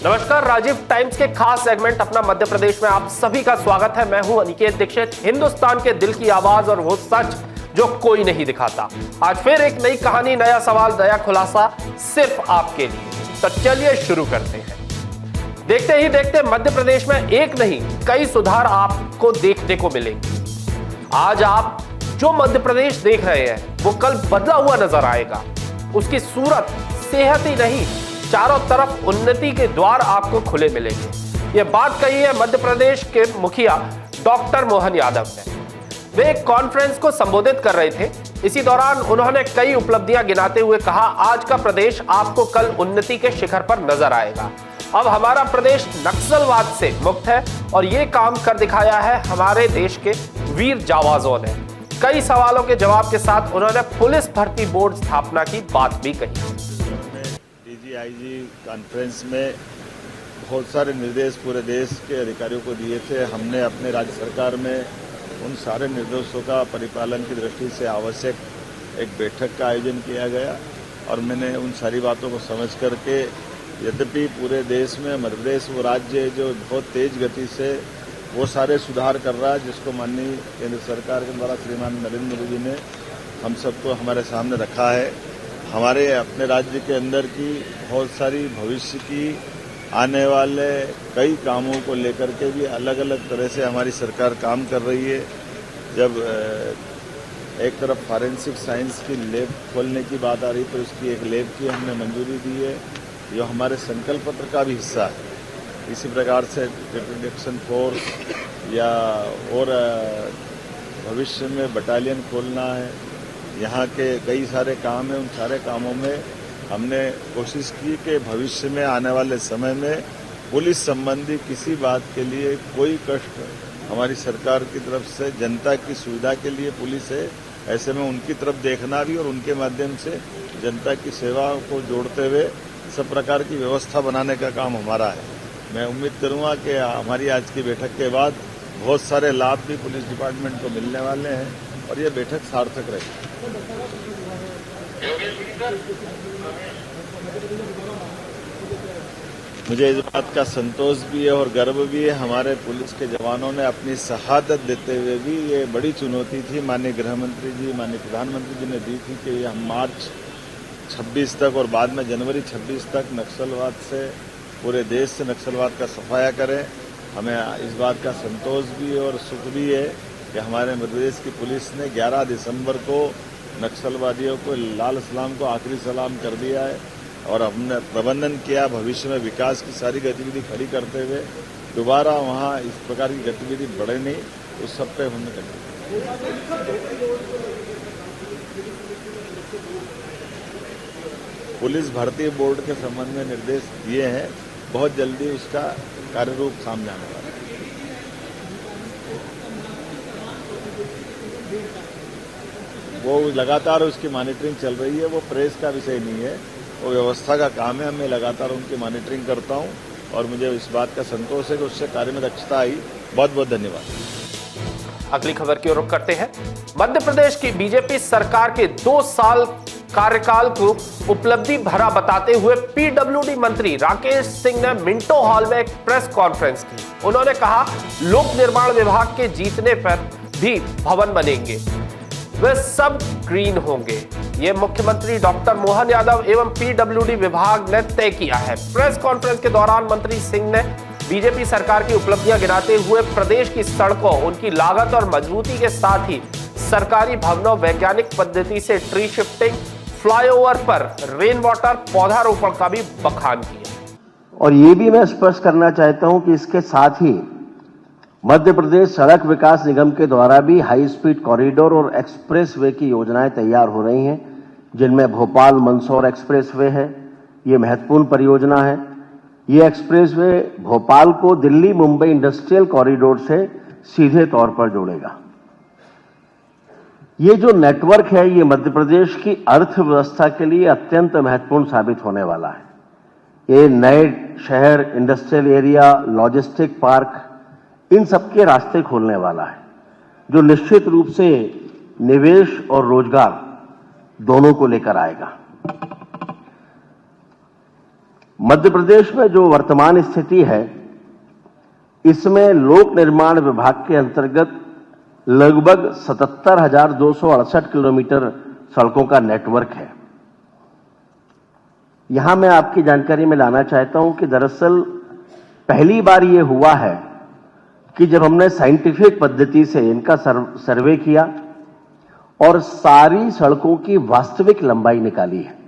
नमस्कार, राजीव टाइम्स के खास सेगमेंट अपना मध्य प्रदेश में आप सभी का स्वागत है। मैं हूं अनिकेत दीक्षित। हिंदुस्तान के दिल की आवाज और वो सच जो कोई नहीं दिखाता। आज फिर एक नई कहानी, नया सवाल, नया खुलासा सिर्फ आपके लिए। तो चलिए शुरू करते हैं। देखते ही देखते मध्य प्रदेश में एक नहीं कई सुधार आपको देखने को मिलेंगे। आज आप जो मध्य प्रदेश देख रहे हैं वो कल बदला हुआ नजर आएगा। उसकी सूरत, सेहत ही नहीं, चारों तरफ उन्नति के द्वार आपको खुले मिलेंगे। यह बात कही है मध्य प्रदेश के मुखिया डॉक्टर मोहन यादव ने। वे एक कॉन्फ्रेंस को संबोधित कर रहे थे। इसी दौरान उन्होंने कई उपलब्धियां गिनाते हुए कहा, आज का प्रदेश आपको कल उन्नति के शिखर पर नजर आएगा। अब हमारा प्रदेश नक्सलवाद से मुक्त है और ये काम कर दिखाया है हमारे देश के वीर जाबाजों ने। कई सवालों के जवाब के साथ उन्होंने पुलिस भर्ती बोर्ड स्थापना की बात भी कही। डीजीआईजी कॉन्फ्रेंस में बहुत सारे निर्देश पूरे देश के अधिकारियों को दिए थे। हमने अपने राज्य सरकार में उन सारे निर्देशों का परिपालन की दृष्टि से आवश्यक एक बैठक का आयोजन किया गया और मैंने उन सारी बातों को समझ करके, यद्यपि पूरे देश में मध्य प्रदेश वो राज्य है जो बहुत तेज गति से वो सारे सुधार कर रहा है जिसको माननीय केंद्र सरकार के द्वारा श्रीमान नरेंद्र मोदी जी ने हम सबको हमारे सामने रखा है। हमारे अपने राज्य के अंदर की बहुत सारी भविष्य की आने वाले कई कामों को लेकर के भी अलग अलग तरह से हमारी सरकार काम कर रही है। जब एक तरफ फॉरेंसिक साइंस की लैब खोलने की बात आ रही तो उसकी एक लैब की हमने मंजूरी दी है, जो हमारे संकल्प पत्र का भी हिस्सा है। इसी प्रकार से डिटेक्शन फोर्स या और भविष्य में बटालियन खोलना है, यहाँ के कई सारे काम हैं। उन सारे कामों में हमने कोशिश की कि भविष्य में आने वाले समय में पुलिस संबंधी किसी बात के लिए कोई कष्ट हमारी सरकार की तरफ से, जनता की सुविधा के लिए पुलिस है, ऐसे में उनकी तरफ देखना भी और उनके माध्यम से जनता की सेवा को जोड़ते हुए सब प्रकार की व्यवस्था बनाने का काम हमारा है। मैं उम्मीद करूंगा कि हमारी आज की बैठक के बाद बहुत सारे लाभ भी पुलिस डिपार्टमेंट को मिलने वाले हैं और ये बैठक सार्थक रहेगी। मुझे इस बात का संतोष भी है और गर्व भी है, हमारे पुलिस के जवानों ने अपनी शहादत देते हुए भी, ये बड़ी चुनौती थी माननीय गृह मंत्री जी, माननीय प्रधानमंत्री जी ने दी थी कि हम मार्च 26 तक और बाद में जनवरी 26 तक नक्सलवाद से, पूरे देश से नक्सलवाद का सफाया करें। हमें इस बात का संतोष भी और सुख भी है कि हमारे मध्य प्रदेश की पुलिस ने 11 दिसंबर को नक्सलवादियों को, लाल सलाम को आखिरी सलाम कर दिया है और हमने प्रबंधन किया भविष्य में विकास की सारी गतिविधि खड़ी करते हुए दोबारा वहाँ इस प्रकार की गतिविधि बढ़े नहीं, उस सब पे हमने कर। पुलिस भर्ती बोर्ड के संबंध में निर्देश दिए हैं, बहुत जल्दी उसका कार्यरूप सामने आने वाला है। वो लगातार उसकी मॉनिटरिंग चल रही है, वो प्रेस का विषय नहीं है, वो व्यवस्था का काम है। मैं लगातार उनकी मॉनिटरिंग करता हूं और मुझे इस बात का संतोष है कि उससे कार्य में दक्षता आई। बहुत बहुत धन्यवाद। अगली खबर की ओर रुख करते हैं। मध्य प्रदेश की बीजेपी सरकार के 2 साल कार्यकाल को उपलब्धि भरा बताते हुए पीडब्ल्यूडी मंत्री राकेश सिंह ने मिंटो हॉल में एक प्रेस कॉन्फ्रेंस की। उन्होंने कहा, लोक निर्माण विभाग के जीतने पर भी भवन बनेंगे, वे सब ग्रीन होंगे। ये मुख्यमंत्री डॉक्टर मोहन यादव एवं पीडब्ल्यूडी विभाग ने तय किया है। प्रेस कॉन्फ्रेंस के दौरान मंत्री सिंह ने बीजेपी सरकार की उपलब्धियां गिनाते हुए प्रदेश की सड़कों, उनकी लागत और मजबूती के साथ ही सरकारी भवनों, वैज्ञानिक पद्धति से ट्री शिफ्टिंग, फ्लाईओवर पर रेन वाटर पौधारोपण का भी बखान किया। और ये भी मैं स्पष्ट करना चाहता हूं कि इसके साथ ही मध्य प्रदेश सड़क विकास निगम के द्वारा भी हाई स्पीड कॉरिडोर और एक्सप्रेसवे की योजनाएं तैयार हो रही हैं, जिनमें भोपाल मंदसौर एक्सप्रेसवे है। ये महत्वपूर्ण परियोजना है। ये एक्सप्रेसवे भोपाल को दिल्ली मुंबई इंडस्ट्रियल कॉरिडोर से सीधे तौर पर जोड़ेगा। ये जो नेटवर्क है, ये मध्य प्रदेश की अर्थव्यवस्था के लिए अत्यंत महत्वपूर्ण साबित होने वाला है। ये नए शहर, इंडस्ट्रियल एरिया, लॉजिस्टिक पार्क, इन सबके रास्ते खोलने वाला है, जो निश्चित रूप से निवेश और रोजगार दोनों को लेकर आएगा। मध्य प्रदेश में जो वर्तमान स्थिति है, इसमें लोक निर्माण विभाग के अंतर्गत लगभग 77,268 किलोमीटर सड़कों का नेटवर्क है। यहां मैं आपकी जानकारी में लाना चाहता हूं कि दरअसल पहली बार यह हुआ है कि जब हमने साइंटिफिक पद्धति से इनका सर्वे किया और सारी सड़कों की वास्तविक लंबाई निकाली है,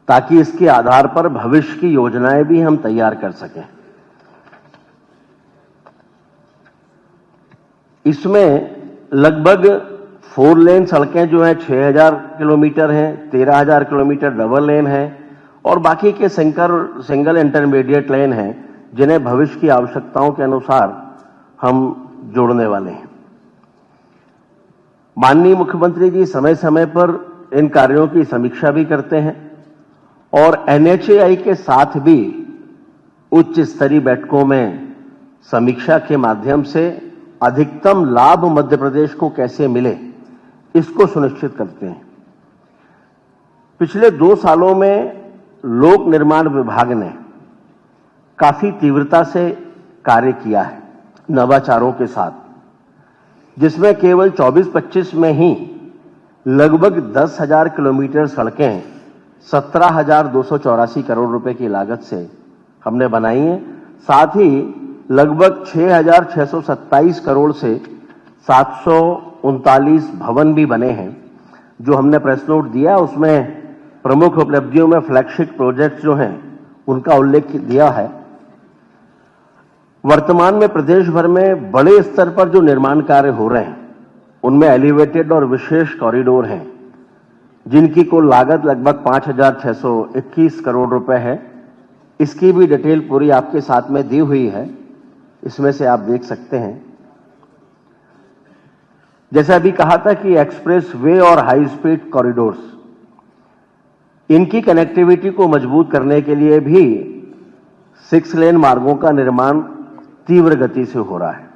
ताकि इसके आधार पर भविष्य की योजनाएं भी हम तैयार कर सकें। इसमें लगभग 4 लेन सड़कें जो हैं 6,000 किलोमीटर हैं, 13,000 किलोमीटर डबल लेन है और बाकी के सिंगल इंटरमीडिएट लेन हैं, जिन्हें भविष्य की आवश्यकताओं के अनुसार हम जोड़ने वाले हैं। माननीय मुख्यमंत्री जी समय समय पर इन कार्यों की समीक्षा भी करते हैं और NHAI के साथ भी उच्च स्तरीय बैठकों में समीक्षा के माध्यम से अधिकतम लाभ मध्य प्रदेश को कैसे मिले, इसको सुनिश्चित करते हैं। पिछले 2 सालों में लोक निर्माण विभाग ने काफी तीव्रता से कार्य किया है नवाचारों के साथ, जिसमें केवल 24-25 में ही लगभग 10,000 किलोमीटर सड़कें 17,284 करोड़ रुपए की लागत से हमने बनाई हैं। साथ ही लगभग 6,627 करोड़ से 739 भवन भी बने हैं। जो हमने प्रेस नोट दिया उसमें प्रमुख उपलब्धियों में फ्लैगशिप प्रोजेक्ट जो हैं उनका उल्लेख दिया है। वर्तमान में प्रदेश भर में बड़े स्तर पर जो निर्माण कार्य हो रहे हैं उनमें एलिवेटेड और विशेष कॉरिडोर हैं, जिनकी कुल लागत लगभग 5,621 करोड़ रुपए है। इसकी भी डिटेल पूरी आपके साथ में दी हुई है, इसमें से आप देख सकते हैं। जैसा अभी कहा था कि एक्सप्रेस वे और हाई स्पीड कॉरिडोर्स, इनकी कनेक्टिविटी को मजबूत करने के लिए भी 6 लेन मार्गों का निर्माण तीव्र गति से हो रहा है,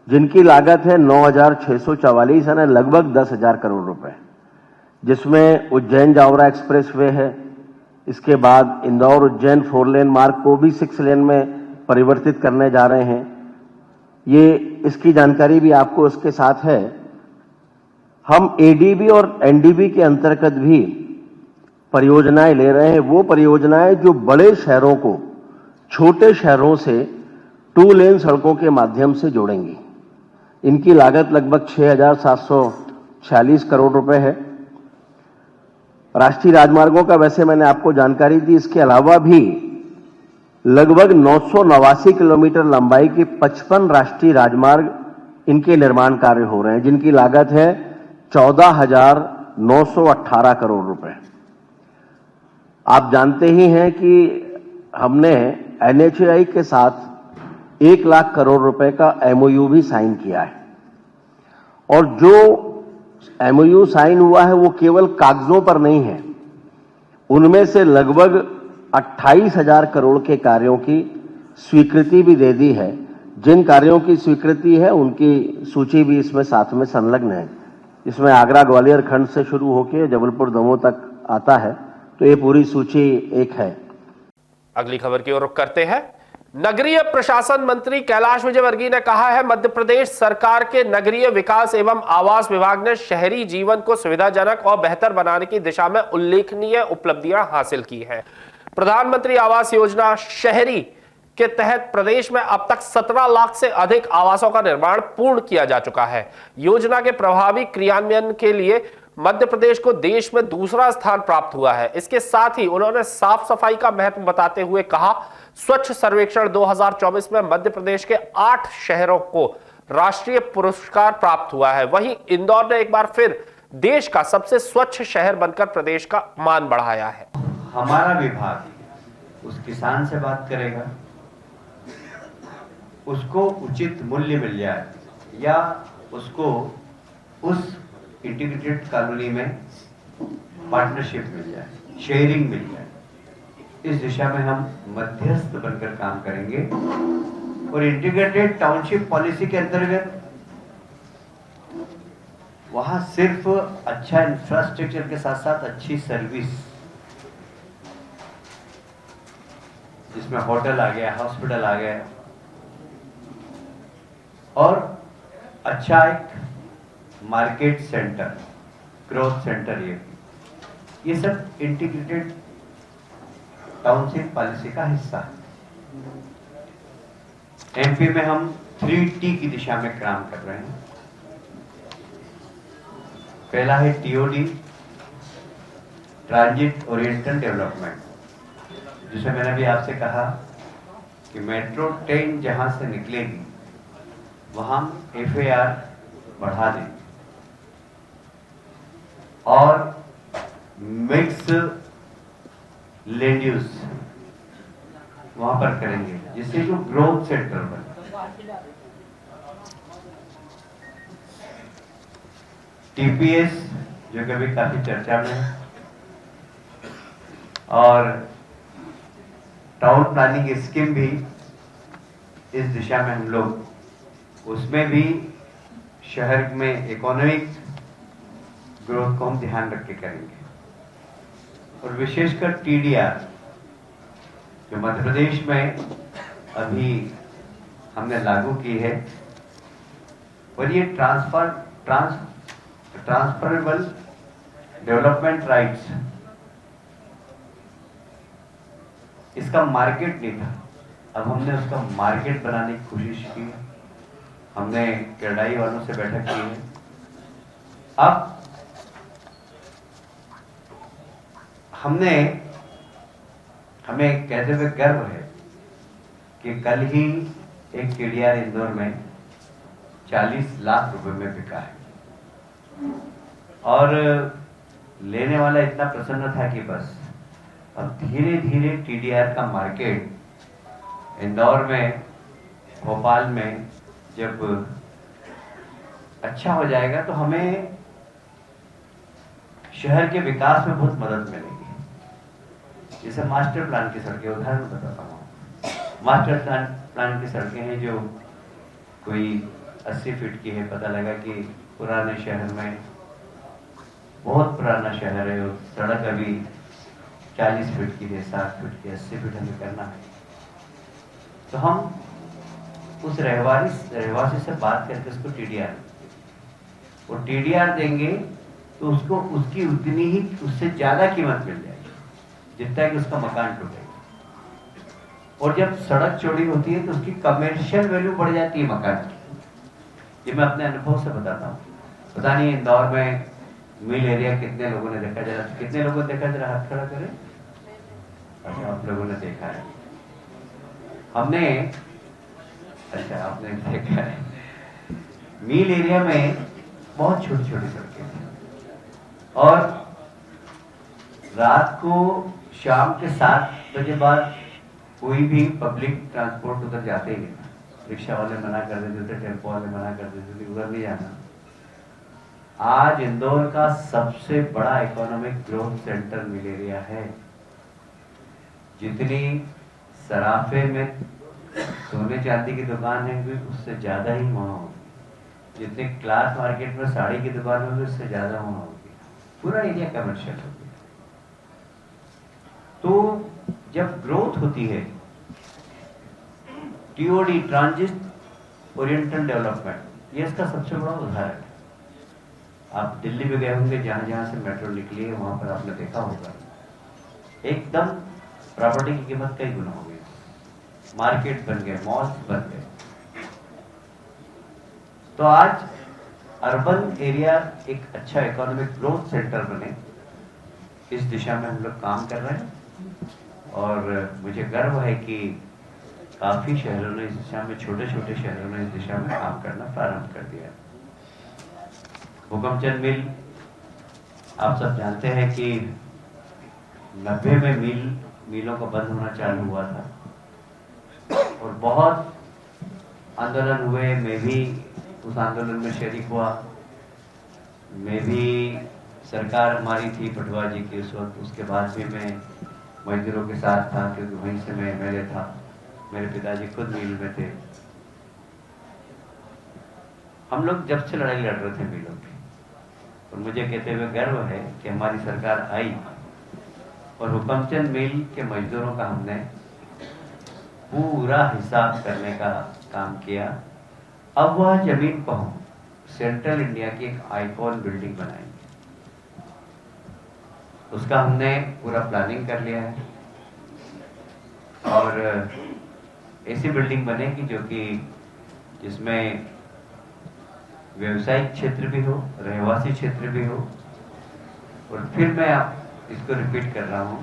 जिनकी लागत है 9,644 यानी लगभग 10,000 करोड़ रुपए, जिसमें उज्जैन जावरा एक्सप्रेस वे है। इसके बाद इंदौर उज्जैन 4 लेन मार्ग को भी 6 लेन में परिवर्तित करने जा रहे हैं। ये इसकी जानकारी भी आपको इसके साथ है। हम ADB और NDB के अंतर्गत भी परियोजनाएं ले रहे हैं। वो परियोजनाएं जो बड़े शहरों को छोटे शहरों से 2 लेन सड़कों के माध्यम से जोड़ेंगी। इनकी लागत लगभग 6,746 करोड़ रुपए है। राष्ट्रीय राजमार्गों का वैसे मैंने आपको जानकारी दी, इसके अलावा भी लगभग 989 किलोमीटर लंबाई के 55 राष्ट्रीय राजमार्ग इनके निर्माण कार्य हो रहे हैं, जिनकी लागत है 14,918 करोड़ रुपए। आप जानते ही हैं कि हमने NHAI के साथ 1 लाख करोड़ रुपए का MOU भी साइन किया है और जो MOU साइन हुआ है वो केवल कागजों पर नहीं है। उनमें से लगभग 28,000 करोड़ के कार्यों की स्वीकृति भी दे दी है। जिन कार्यों की स्वीकृति है उनकी सूची भी इसमें साथ में संलग्न है। इसमें आगरा ग्वालियर खंड से शुरू होकर जबलपुर दमोह तक आता है, तो ये पूरी सूची एक है। अगली खबर की ओर रुख करते हैं। नगरीय प्रशासन मंत्री कैलाश विजयवर्गीय ने कहा है, मध्य प्रदेश सरकार के नगरीय विकास एवं आवास विभाग ने शहरी जीवन को सुविधाजनक और बेहतर बनाने की दिशा में उल्लेखनीय उपलब्धियां हासिल की हैं। प्रधानमंत्री आवास योजना शहरी के तहत प्रदेश में अब तक 17 लाख से अधिक आवासों का निर्माण पूर्ण किया जा चुका है। योजना के प्रभावी क्रियान्वयन के लिए मध्य प्रदेश को देश में दूसरा स्थान प्राप्त हुआ है। इसके साथ ही उन्होंने साफ सफाई का महत्व बताते हुए कहा, स्वच्छ सर्वेक्षण 2024 में मध्य प्रदेश के 8 शहरों को राष्ट्रीय पुरस्कार प्राप्त हुआ है। वहीं इंदौर ने एक बार फिर देश का सबसे स्वच्छ शहर बनकर प्रदेश का मान बढ़ाया है। हमारा विभाग उस किसान से बात करेगा, उसको उचित मूल्य मिल जाए या उसको उस इंटीग्रेटेड कॉलोनी में पार्टनरशिप मिल जाए, शेयरिंग मिल जाए, इस दिशा में हम मध्यस्थ बनकर काम करेंगे। और इंटीग्रेटेड टाउनशिप पॉलिसी के अंतर्गत वहां सिर्फ अच्छा इंफ्रास्ट्रक्चर के साथ साथ अच्छी सर्विस जिसमें होटल आ गया, हॉस्पिटल आ गया, और अच्छा एक मार्केट सेंटर, ग्रोथ सेंटर, ये सब इंटीग्रेटेड टाउनशिप पॉलिसी का हिस्सा है। एमपी में हम 3T की दिशा में काम कर रहे हैं। पहला है टीओडी, ट्रांजिट ओरिएंटेड डेवलपमेंट, जिसे मैंने भी आपसे कहा कि मेट्रो ट्रेन जहां से निकलेगी वहां FAR बढ़ा दें और मिक्स लैंड यूज वहां पर करेंगे, जिससे जो ग्रोथ सेंटर बने। TPS जो कभी काफी चर्चा में है, और टाउन प्लानिंग स्कीम भी इस दिशा में हम लोग, उसमें भी शहर में इकोनॉमिक ग्रोथ को हम ध्यान रख के करेंगे। और विशेषकर TDR जो मध्य प्रदेश में अभी हमने लागू की है, और ये ट्रांसफरेबल डेवलपमेंट राइट्स, इसका मार्केट नहीं था, अब हमने उसका मार्केट बनाने की कोशिश की। हमने क्रेडाई वालों से बैठक की है। अब हमें कहते हुए गर्व है कि कल ही एक TDR इंदौर में 40 लाख रुपए में बिका है, और लेने वाला इतना प्रसन्न था कि बस अब धीरे धीरे TDR का मार्केट इंदौर में, भोपाल में जब अच्छा हो जाएगा तो हमें शहर के विकास में बहुत मदद मिलेगी। जैसे मास्टर प्लान की सड़कें, उदाहरण बताता हूँ। मास्टर प्लान की सड़कें हैं जो कोई 80 फीट की है, पता लगा कि पुराने शहर में, बहुत पुराना शहर है और सड़क अभी 40 फीट की है, 60 फीट की, 80 फीट हमें करना है, तो हम उस रहवासी से बात करके उसको TDR, वो TDR देंगे तो उसको उसकी उतनी ही, उससे ज्यादा कीमत मिल जाएगी जितना कि उसका मकान टूटेगा। और जब सड़क चौड़ी होती है तो उसकी कमर्शियल वैल्यू बढ़ जाती है मकान की। ये मैं अपने अनुभव से बताता हूँ। पता नहीं इंदौर में मिल एरिया कितने लोगों ने देखा, जरा कितने लोगों ने देखा, जरा हाथ खड़ा करें। अच्छा, आप लोगों ने देखा है। हमने, अच्छा आपने देखा है, मिल एरिया में बहुत छोटी छोटी सड़कें थी, और रात को शाम के 7 बजे बाद कोई भी पब्लिक ट्रांसपोर्ट उधर जाते ही नहीं। रिक्शा वाले मना कर देते थे, टेम्पो वाले मना कर देते थे, उधर नहीं जाना। आज इंदौर का सबसे बड़ा economic growth centre mill area है। जितनी सराफे में सोने चांदी की दुकान है उससे ज्यादा ही वहां होगी, जितने क्लास मार्केट में साड़ी की दुकान होगी उससे ज्यादा वहां होगी। पूरा एरिया कमर्शियल हो गया। तो जब ग्रोथ होती है, TOD, ट्रांजिट ओरिएंटेड डेवलपमेंट, ये इसका सबसे बड़ा उदाहरण है। आप दिल्ली में गए होंगे, जहां जहां से मेट्रो निकली है वहां पर आपने देखा होगा एकदम प्रॉपर्टी की कीमत कई गुना हो गई, मार्केट बन गए, मॉल्स बन गए। तो आज अर्बन एरिया एक अच्छा इकोनॉमिक ग्रोथ सेंटर बने, इस दिशा में हम लोग काम कर रहे हैं। और मुझे गर्व है कि काफी शहरों ने इस दिशा में, छोटे छोटे शहरों ने इस दिशा में काम करना प्रारंभ कर दिया। हुकमचंद मिल, आप सब जानते हैं कि 90 में मिलों का बंद होना चालू हुआ था, और बहुत आंदोलन हुए। मैं भी उस आंदोलन में शरीक हुआ। मैं भी, सरकार हमारी थी पटवा जी की उस वक्त, उसके बाद भी मैं मजदूरों के साथ था, क्योंकि वहीं से मैं MLA था। मेरे पिताजी खुद मिल में थे। हम लोग जब से लड़ाई लड़ रहे थे मिलों की, और मुझे कहते हुए गर्व है कि हमारी सरकार आई और हुकमचंद मिल के मजदूरों का हमने पूरा हिसाब करने का काम किया। अब वह जमीन पर हम सेंट्रल इंडिया की एक आइकॉन बिल्डिंग बनाएंगे। उसका हमने पूरा प्लानिंग कर लिया है और ऐसी बिल्डिंग बनेगी जो कि जिसमें व्यवसायिक क्षेत्र भी हो, रहवासी क्षेत्र भी हो। और फिर मैं आप इसको रिपीट कर रहा हूं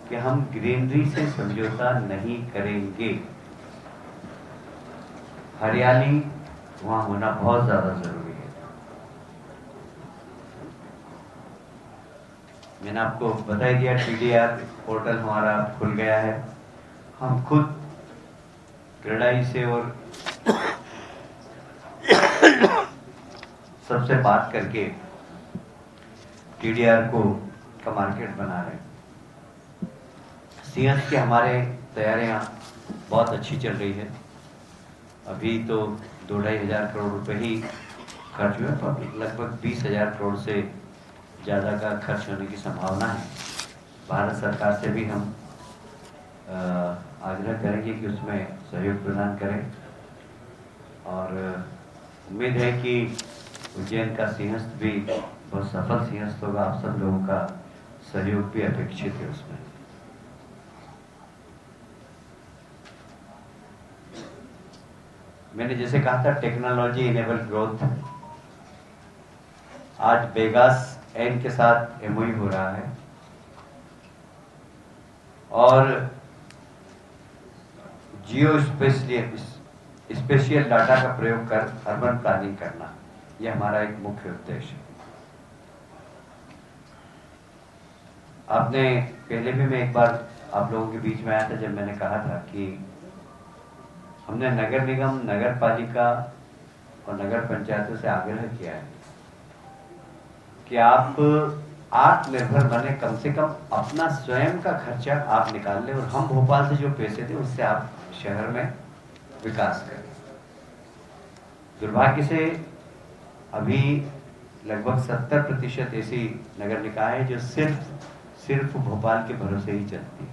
कि हम ग्रीनरी से समझौता नहीं करेंगे। हरियाली वहां होना बहुत ज्यादा जरूरी है। मैंने आपको बता ही दिया, TDR पोर्टल हमारा खुल गया है। हम खुद क्रेडाई से और सबसे बात करके TDR का मार्केट बना रहे हैं। सिंहस्थ की हमारे तैयारियां बहुत अच्छी चल रही है। अभी तो 2-2.5 हजार करोड़ रुपए ही खर्च हुए, तो लगभग 20,000 करोड़ से ज़्यादा का खर्च होने की संभावना है। भारत सरकार से भी हम आग्रह करेंगे कि उसमें सहयोग प्रदान करें और उम्मीद है कि उज्जैन का सिंहस्थ भी बहुत सफल सिंहस्थ होगा। आप सब लोगों का सहयोग भी अपेक्षित है उसमें। मैंने जैसे कहा था टेक्नोलॉजी इनेबल ग्रोथ, आज बेगास एन के साथ MOU हो रहा है और जियो स्पेशियल डाटा का प्रयोग कर अर्बन प्लानिंग करना, यह हमारा एक मुख्य उद्देश्य है। आपने पहले भी मैं एक बार आप लोगों के बीच में आया था जब मैंने कहा था कि हमने नगर निगम, नगर पालिका और नगर पंचायतों से आग्रह किया है कि आप आत्मनिर्भर बने, कम से कम अपना स्वयं का खर्चा आप निकाल लें और हम भोपाल से जो पैसे थे उससे आप शहर में विकास करें। दुर्भाग्य से अभी लगभग 70% ऐसी नगर निकाय है जो सिर्फ भोपाल के भरोसे ही चलती है।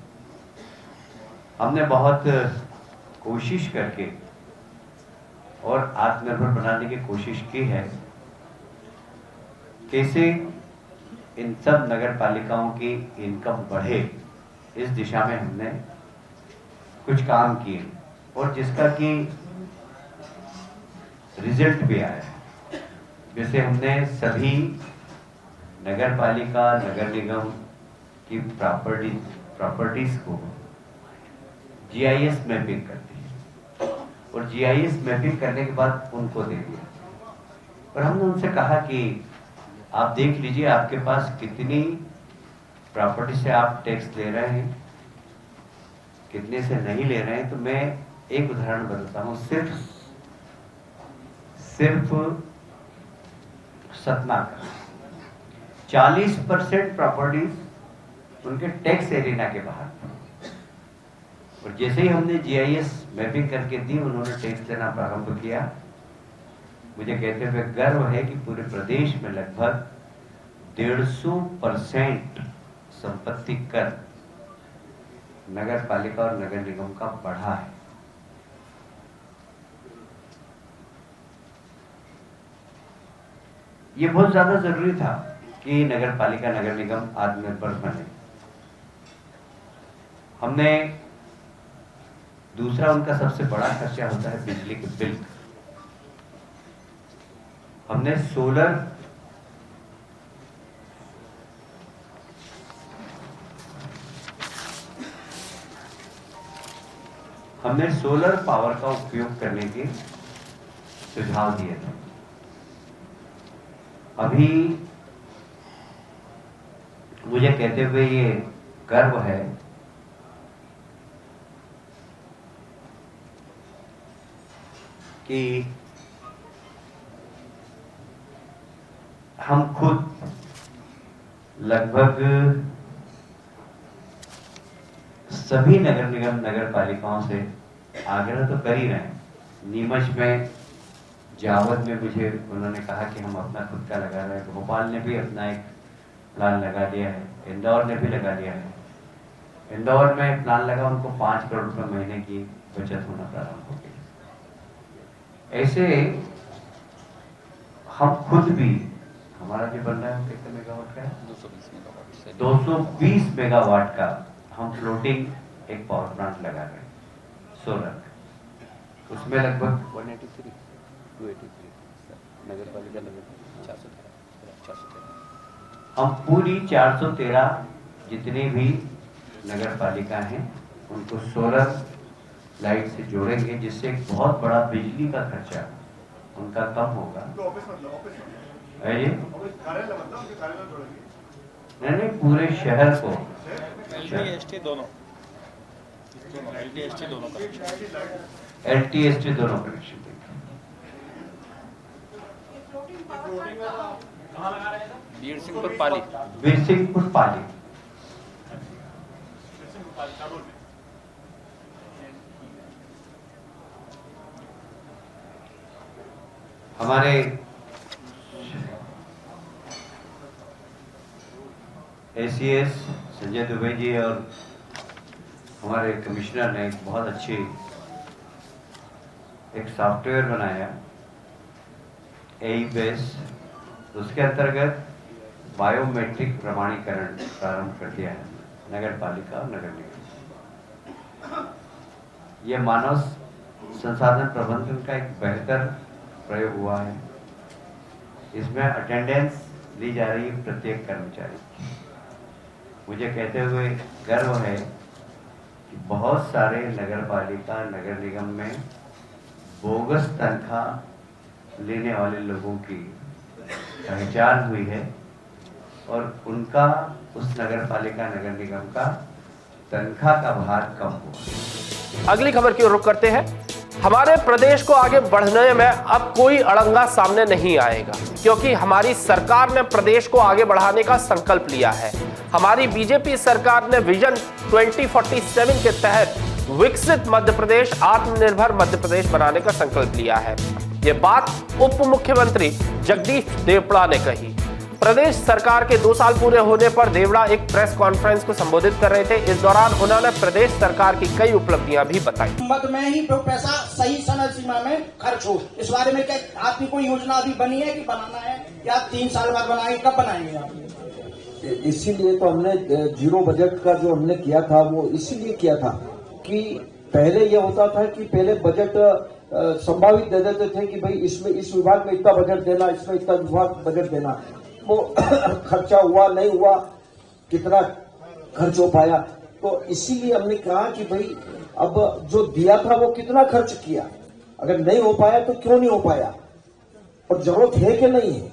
हमने बहुत कोशिश करके और आत्मनिर्भर बनाने की कोशिश की है। कैसे इन सब नगर पालिकाओं की इनकम बढ़े, इस दिशा में हमने कुछ काम किए और जिसका कि रिजल्ट भी आया है। जैसे हमने सभी नगर पालिका, नगर निगम की प्रॉपर्टीज को GIS मैपिंग कर दी और GIS मैपिंग करने के बाद उनको दे दिया और हमने उनसे कहा कि आप देख लीजिए आपके पास कितनी प्रॉपर्टी से आप टैक्स ले रहे हैं, कितने से नहीं ले रहे हैं। तो मैं एक उदाहरण बताता हूँ। सिर्फ सतना का 40% प्रॉपर्टीज उनके टैक्स एरिना के बाहर, और जैसे ही हमने GIS मैपिंग करके दी उन्होंने टैक्स लेना प्रारंभ किया। मुझे कहते हुए गर्व है कि पूरे प्रदेश में लगभग 150% संपत्ति कर नगर पालिका और नगर निगम का बढ़ा है। ये बहुत ज्यादा जरूरी था कि नगर पालिका, नगर निगम आत्मनिर्भर बने। हमने दूसरा उनका सबसे बड़ा खर्चा होता है बिजली के बिल। हमने सोलर पावर का उपयोग करने के सुझाव दिए थे। अभी मुझे कहते हुए ये गर्व है कि हम खुद लगभग सभी नगर निगम, नगर पालिकाओं से आग्रह तो कर ही रहे हैं। नीमच में, जावद में मुझे उन्होंने कहा कि हम अपना खुद का लगा रहे हैं। भोपाल ने भी अपना एक प्लान लगा दिया है, इंदौर ने भी लगा दिया है। इंदौर में प्लान लगा, उनको 5 करोड़ रुपए महीने की बचत होना प्रारंभ हो गई। ऐसे हम खुद भी, हमारा जो बन रहा है कितने मेगावाट का है? 220 मेगावाट का हम फ्लोटिंग एक पावर प्लांट लगा रहे हैं सोलर। उसमें लगभग 183, 283 नगर पालिका लिमिट 413। हम पूरी 413 जितनी भी नगर पालिका हैं उनको सोलर लाइट से जोड़ेंगे, जिससे एक बहुत बड़ा बिजली का खर्चा उनका कम होगा। नहीं, पूरे शहर को LT दोनों LT-ST दोनों कनेक्शन बीरसिंहपुर पाली। बीरसिंहपुर पाली। हमारे ACS संजय दुबे जी और हमारे कमिश्नर ने एक बहुत अच्छी एक सॉफ्टवेयर बनाया AE-बेस। उसके अंतर्गत बायोमेट्रिक प्रमाणीकरण प्रारंभ कर दिया है नगर पालिका और नगर निगम। यह मानव संसाधन प्रबंधन का एक बेहतर प्रयोग हुआ है। इसमें अटेंडेंस ली जा रही है प्रत्येक कर्मचारी की। मुझे कहते हुए गर्व है कि बहुत सारे नगर पालिका नगर निगम में बोगस तनख्वाह लेने वाले लोगों की पहचान हुई है और उनका उस नगर पालिका नगर निगम का तनख्वाह का भार कम हुआ। अगली खबर की ओर रुख करते हैं। हमारे प्रदेश को आगे बढ़ने में अब कोई अड़ंगा सामने नहीं आएगा, क्योंकि हमारी सरकार ने प्रदेश को आगे बढ़ाने का संकल्प लिया है। हमारी बीजेपी सरकार ने विजन 2047 के तहत विकसित मध्य प्रदेश, आत्मनिर्भर मध्य प्रदेश बनाने का संकल्प लिया है। ये बात उप मुख्यमंत्री जगदीश देवड़ा ने कही। प्रदेश सरकार के 2 साल पूरे होने पर देवड़ा एक प्रेस कॉन्फ्रेंस को संबोधित कर रहे थे। इस दौरान उन्होंने प्रदेश सरकार की कई उपलब्धियां भी बताई। मत में ही पैसा सही समय सीमा में खर्च हो, इस बारे में क्या आपकी कोई योजना अभी बनी है कि बनाना है, या 3 साल बाद बनाएंगे, कब बनाएंगे आप? इसीलिए तो हमने जीरो बजट का जो हमने किया था वो इसीलिए किया था कि पहले ये होता था कि पहले बजट संभावित दे देते थे कि भाई इसमें इस विभाग में इतना बजट देना, इसमें इतना विभाग बजट देना। वो खर्चा हुआ नहीं हुआ, कितना खर्च हो पाया, तो इसीलिए हमने कहा कि भाई अब जो दिया था वो कितना खर्च किया, अगर नहीं हो पाया तो क्यों नहीं हो पाया और जरूरत है कि नहीं है।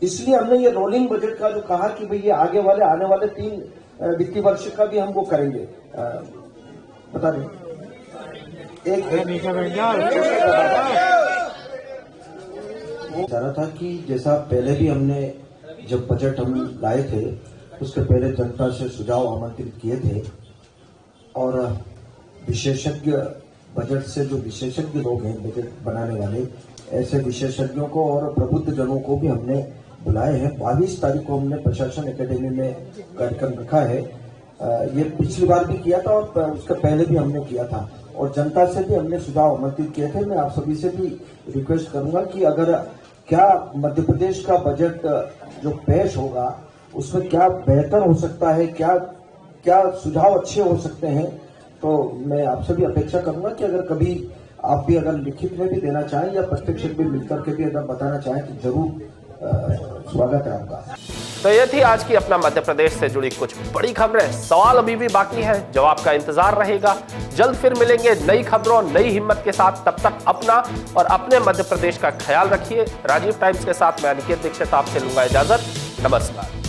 इसलिए हमने ये रोलिंग बजट का जो कहा कि भाई ये आगे वाले आने वाले 3 वित्तीय वर्ष का भी हम वो करेंगे। बता दें चाह रहा था कि जैसा पहले भी हमने जब बजट हम लाए थे उसके पहले जनता से सुझाव आमंत्रित किए थे और विशेषज्ञ बजट से जो विशेषज्ञ लोग हैं बजट बनाने वाले, ऐसे विशेषज्ञों को और प्रबुद्ध जनों को भी हमने बुलाए हैं। 22 तारीख को हमने प्रशासन एकेडमी में कार्यक्रम रखा है। ये पिछली बार भी किया था और उसके पहले भी हमने किया था और जनता से भी हमने सुझाव आमंत्रित किए थे। मैं आप सभी से भी रिक्वेस्ट करूंगा कि अगर क्या मध्य प्रदेश का बजट जो पेश होगा उसमें क्या बेहतर हो सकता है, क्या सुझाव अच्छे हो सकते हैं, तो मैं आपसे भी अपेक्षा करूंगा कि अगर कभी आप भी अगर लिखित में भी देना चाहें या प्रत्यक्ष भी मिलकर के भी अगर बताना चाहें तो जरूर स्वागत है आपका। तो ये थी आज की अपना मध्य प्रदेश से जुड़ी कुछ बड़ी खबरें। सवाल अभी भी बाकी है, जवाब का इंतजार रहेगा। जल्द फिर मिलेंगे नई खबरों, नई हिम्मत के साथ। तब तक अपना और अपने मध्य प्रदेश का ख्याल रखिए। राजीव टाइम्स के साथ मैं अनिकेत दीक्षित आपसे लूंगा इजाजत। नमस्कार।